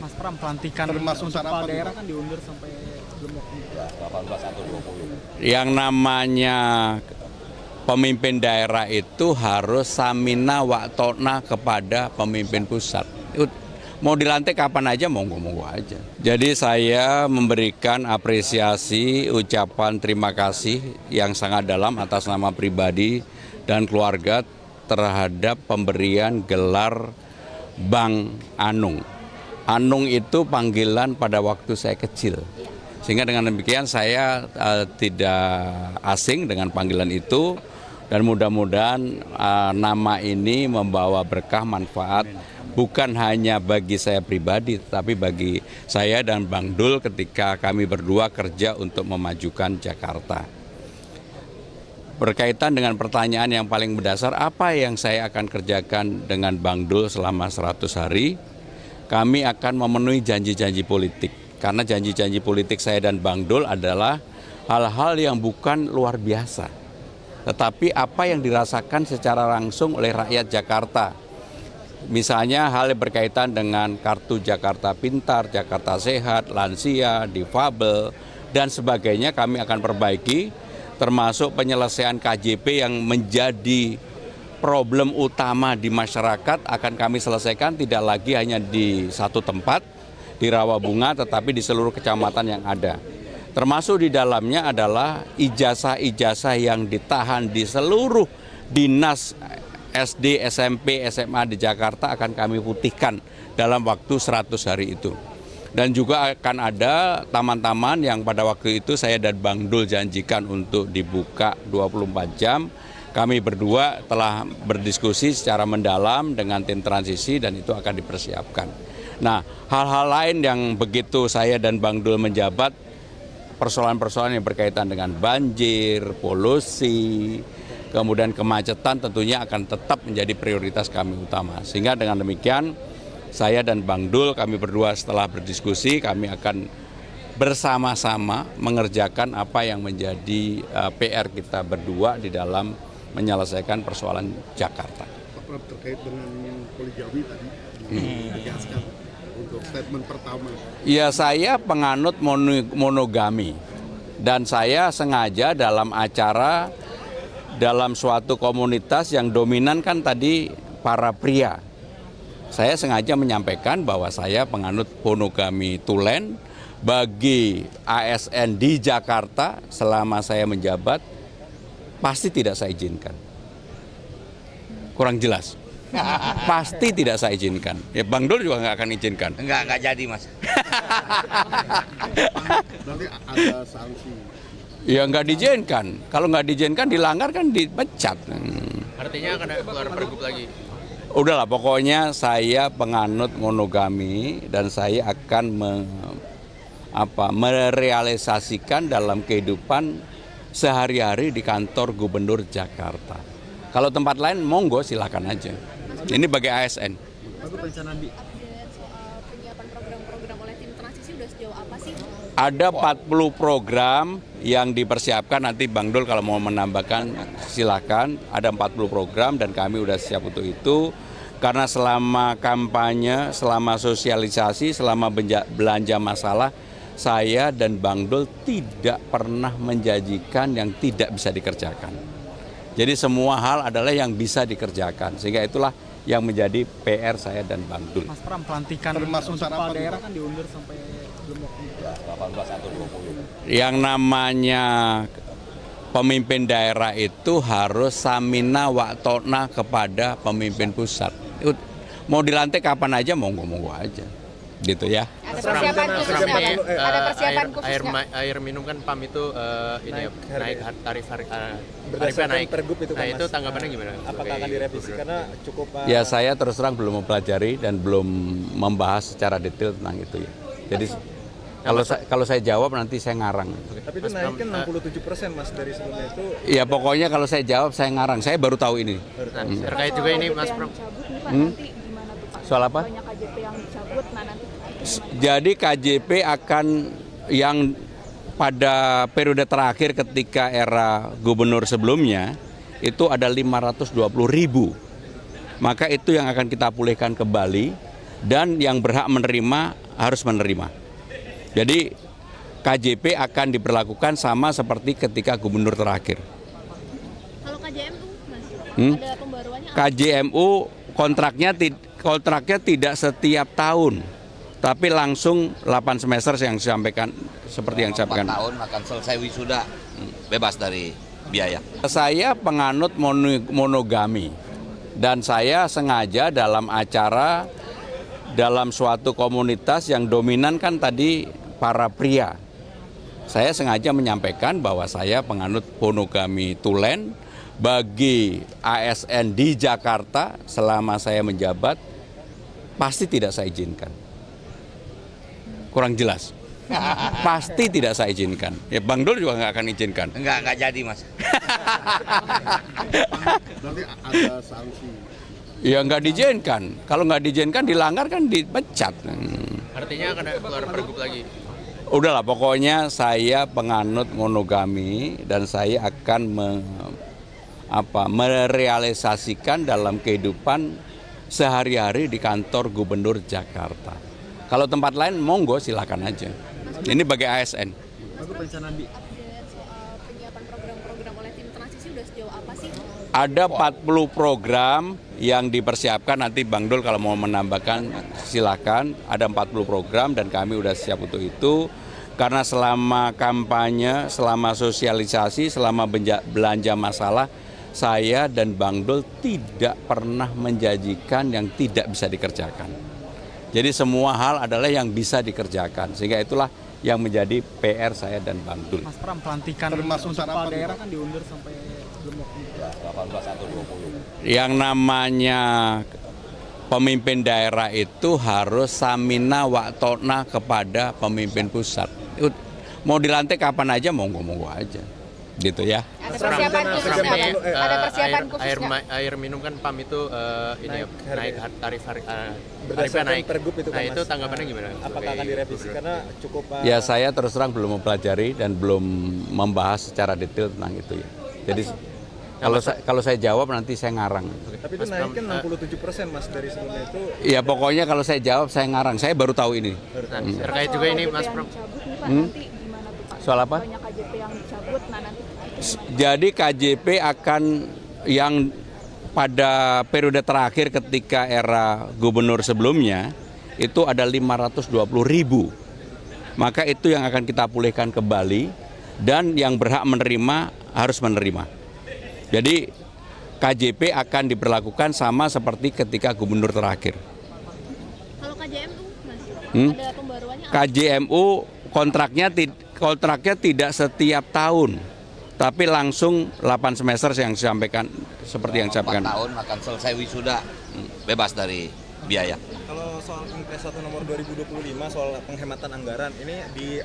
Mas Pram, pelantikan termasuk untuk kepala sarapan daerah kan diundur sampai belum waktu. 18 atau 20. Yang namanya pemimpin daerah itu harus samina wa ta'na kepada pemimpin pusat. Mau dilantik kapan aja, monggo-monggo aja. Jadi saya memberikan apresiasi, ucapan terima kasih yang sangat dalam atas nama pribadi dan keluarga terhadap pemberian gelar Bang Anung. Anung itu panggilan pada waktu saya kecil. Sehingga dengan demikian saya tidak asing dengan panggilan itu dan mudah-mudahan nama ini membawa berkah manfaat bukan hanya bagi saya pribadi tetapi bagi saya dan Bang Dul ketika kami berdua kerja untuk memajukan Jakarta. Berkaitan dengan pertanyaan yang paling mendasar, apa yang saya akan kerjakan dengan Bang Dul selama 100 hari? Kami akan memenuhi janji-janji politik. Karena janji-janji politik saya dan Bang Dul adalah hal-hal yang bukan luar biasa. Tetapi apa yang dirasakan secara langsung oleh rakyat Jakarta. Misalnya hal yang berkaitan dengan kartu Jakarta Pintar, Jakarta Sehat, lansia, difabel, dan sebagainya kami akan perbaiki. Termasuk penyelesaian KJP yang menjadi problem utama di masyarakat akan kami selesaikan tidak lagi hanya di satu tempat, di Rawabunga, tetapi di seluruh kecamatan yang ada. Termasuk di dalamnya adalah ijazah-ijazah yang ditahan di seluruh dinas SD, SMP, SMA di Jakarta akan kami putihkan dalam waktu 100 hari itu. Dan juga akan ada taman-taman yang pada waktu itu saya dan Bang Dul janjikan untuk dibuka 24 jam. Kami berdua telah berdiskusi secara mendalam dengan tim transisi dan itu akan dipersiapkan. Nah, hal-hal lain yang begitu saya dan Bang Dul menjabat, persoalan-persoalan yang berkaitan dengan banjir, polusi, kemudian kemacetan tentunya akan tetap menjadi prioritas kami utama. Sehingga dengan demikian saya dan Bang Dul kami berdua setelah berdiskusi kami akan bersama-sama mengerjakan apa yang menjadi PR kita berdua di dalam menyelesaikan persoalan Jakarta. Pak Pram, terkait dengan poligami tadi ditegaskan untuk statement pertama. Ya, saya penganut monogami dan saya sengaja dalam acara dalam suatu komunitas yang dominan kan tadi para pria. Saya sengaja menyampaikan bahwa saya penganut monogami tulen bagi ASN di Jakarta selama saya menjabat pasti tidak saya izinkan. Kurang jelas. Pasti tidak saya izinkan. Ya Bang Dul juga nggak akan izinkan. Enggak jadi, Mas. Berarti ada sanksi. Ya nggak diizinkan. Kalau nggak diizinkan dilanggar kan dipecat. Artinya akan keluar pergub lagi. Udahlah, pokoknya saya penganut monogami dan saya akan merealisasikan dalam kehidupan sehari-hari di kantor Gubernur Jakarta. Kalau tempat lain monggo silakan aja. Ini bagi ASN. Apa rencana di Update soal penyiapan program-program oleh tim transisi udah sejauh apa sih? Ada 40 program yang dipersiapkan, nanti Bang Dul kalau mau menambahkan silakan. Ada 40 program dan kami udah siap untuk itu. Karena selama kampanye, selama sosialisasi, selama belanja masalah, saya dan Bang Dul tidak pernah menjanjikan yang tidak bisa dikerjakan. Jadi semua hal adalah yang bisa dikerjakan. Sehingga itulah yang menjadi PR saya dan Bang Dul. Mas Pram, pelantikan Termasuk untuk kepala sarapan daerah kan diundur sampai belum waktu. 18 atau 20. Yang namanya pemimpin daerah itu harus samina wa ta'na kepada pemimpin pusat. Mau dilantik kapan aja, monggo-monggo aja. Gitu ya. Ada persiapan khusus nggak ya? Ada persiapan khusus nggak? Air minum kan PAM itu naik tarif tarifnya Berdasarkan naik. pergub itu kan, Nah, itu Mas. tanggapannya gimana? Apakah akan direvisi karena cukup Ya saya terus terang belum mempelajari dan belum membahas secara detail tentang itu ya. Jadi kalau saya jawab nanti saya ngarang. tapi itu naik kan 67% Mas dari sebelumnya itu. Ya pokoknya kalau saya jawab saya ngarang. Saya baru tahu ini. Nah, terkait juga ini Mas Pram. Nanti gimana tuh Pak? Soal apa? Banyak KJP yang dicabut, nah nanti Jadi KJP akan yang pada periode terakhir ketika era gubernur sebelumnya itu ada 520.000. Maka itu yang akan kita pulihkan kembali dan yang berhak menerima harus menerima. Jadi KJP akan diberlakukan sama seperti ketika gubernur terakhir. Kalau KJMU, Mas, ada pembaruannya apa? KJMU kontraknya tidak setiap tahun, tapi langsung 8 semester yang disampaikan seperti yang Selama disampaikan. 4 tahun akan selesai wisuda, bebas dari biaya. Saya penganut monogami dan saya sengaja dalam acara dalam suatu komunitas yang dominan kan tadi para pria. Saya sengaja menyampaikan bahwa saya penganut monogami tulen bagi ASN di Jakarta selama saya menjabat pasti tidak saya izinkan. Kurang jelas. Pasti tidak saya izinkan. Ya Bang Dul juga nggak akan izinkan. Enggak jadi Mas. Berarti ada sanksi. Ya nggak diizinkan. Kalau nggak diizinkan dilanggar kan dipecat. Artinya akan keluar pergub lagi. Udahlah pokoknya saya penganut monogami dan saya akan merealisasikan dalam kehidupan sehari-hari di kantor Gubernur Jakarta. Kalau tempat lain monggo silakan aja. Ini bagi ASN. Aku rencana di Update soal penyiapan program-program oleh tim transisi udah sejauh apa sih? Ada 40 program yang dipersiapkan, nanti Bang Dul kalau mau menambahkan silakan. Ada 40 program dan kami udah siap untuk itu. Karena selama kampanye, selama sosialisasi, selama belanja masalah, saya dan Bang Dul tidak pernah menjanjikan yang tidak bisa dikerjakan. Jadi semua hal adalah yang bisa dikerjakan. Sehingga itulah yang menjadi PR saya dan Bang Dul. Mas Pram, pelantikan Termasuk untuk sarapan kepala daerah juga. kan diundur sampai belum waktu. 18 atau 20. Yang namanya pemimpin daerah itu harus samina wa ta'na kepada pemimpin pusat. Mau dilantik kapan aja, monggo-monggo aja. Gitu ya. Ada persiapan khusus nggak? Ada persiapan khusus nggak? Air minum kan PAM itu naik tarif tarifnya berdasarkan naik. pergub itu kan, Nah itu Mas. tanggapannya gimana? Apakah akan direvisi karena cukup Ya saya terus terang belum mempelajari dan belum membahas secara detail tentang itu ya. Jadi kalau saya jawab nanti saya ngarang. tapi itu naiknya 67% Mas dari sebelumnya itu. Ya pokoknya kalau saya jawab saya ngarang. Saya baru tahu ini. Nah, terkait juga ini Mas Pram. Soal apa? Banyak KJP yang dicabut, nah nanti Jadi KJP akan yang pada periode terakhir ketika era gubernur sebelumnya itu ada 520.000. Maka itu yang akan kita pulihkan kembali dan yang berhak menerima harus menerima. Jadi KJP akan diberlakukan sama seperti ketika gubernur terakhir. kalau KJMU, Mas, ada pembaruannya apa? KJMU kontraknya tidak setiap tahun, tapi langsung 8 semester yang disampaikan seperti yang Selama 4 disampaikan. tahun akan selesai wisuda, bebas dari biaya. Kalau soal Impres 1 nomor 2025 soal penghematan anggaran ini di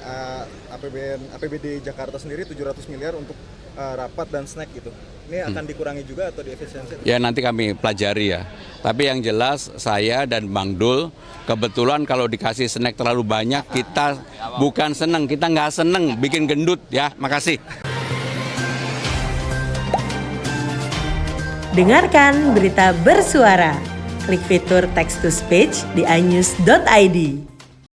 APBD Jakarta sendiri 700 miliar untuk rapat dan snack gitu. Ini akan dikurangi juga atau diefisiensi? Ya nanti kami pelajari ya. Tapi yang jelas saya dan Bang Dul kebetulan kalau dikasih snack terlalu banyak kita bukan seneng, kita nggak seneng bikin gendut ya. Makasih. Dengarkan berita bersuara. Klik fitur text to speech di inews.id.